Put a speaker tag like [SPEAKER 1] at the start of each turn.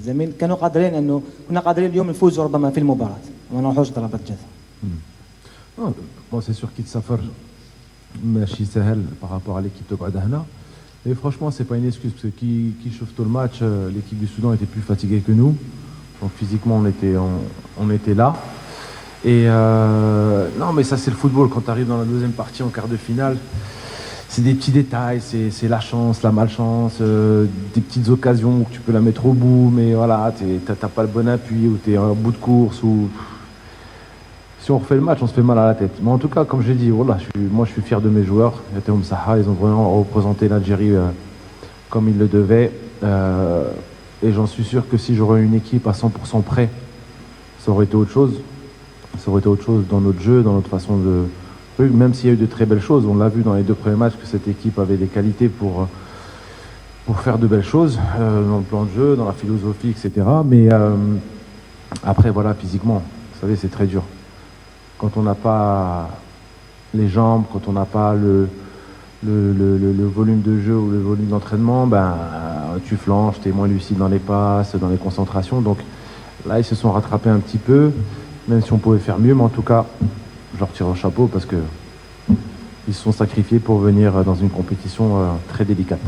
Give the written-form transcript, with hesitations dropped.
[SPEAKER 1] الزميل كانوا قادرين انه كنا قادرين اليوم نفوزوا ربما في المباراه وما نروحوش ضربات جزاء.
[SPEAKER 2] Bon, c'est sûr qu'il Safar ماشي سهل par rapport à l'équipe de Guadahna. Et franchement, c'est pas une excuse parce que qui chauffe tout le match, l'équipe du Soudan était plus fatiguée que nous. Donc physiquement, on était là. Et non, mais ça c'est le football. Quand tu arrives dans la deuxième partie en quart de finale, c'est des petits détails, c'est la chance, la malchance, des petites occasions où tu peux la mettre au bout, mais voilà, t'as pas le bon appui ou t'es en bout de course ou si on refait le match, on se fait mal à la tête. Mais en tout cas, comme j'ai dit, voilà, moi je suis fier de mes joueurs. Ils ont vraiment représenté l'Algérie comme ils le devaient. Et j'en suis sûr que si j'aurais une équipe à 100% prêt, ça aurait été autre chose. Ça aurait été autre chose dans notre jeu, dans notre façon de... Même s'il y a eu de très belles choses, on l'a vu dans les 2 premiers matchs que cette équipe avait des qualités pour faire de belles choses dans le plan de jeu, dans la philosophie, etc. Mais après, voilà, physiquement, vous savez, c'est très dur. Quand on n'a pas les jambes, quand on n'a pas le volume de jeu ou le volume d'entraînement, ben, tu flanches, tu es moins lucide dans les passes, dans les concentrations. Donc là, ils se sont rattrapés un petit peu, même si on pouvait faire mieux. Mais en tout cas, je leur tire au chapeau parce qu'ils se sont sacrifiés pour venir dans une compétition très délicate.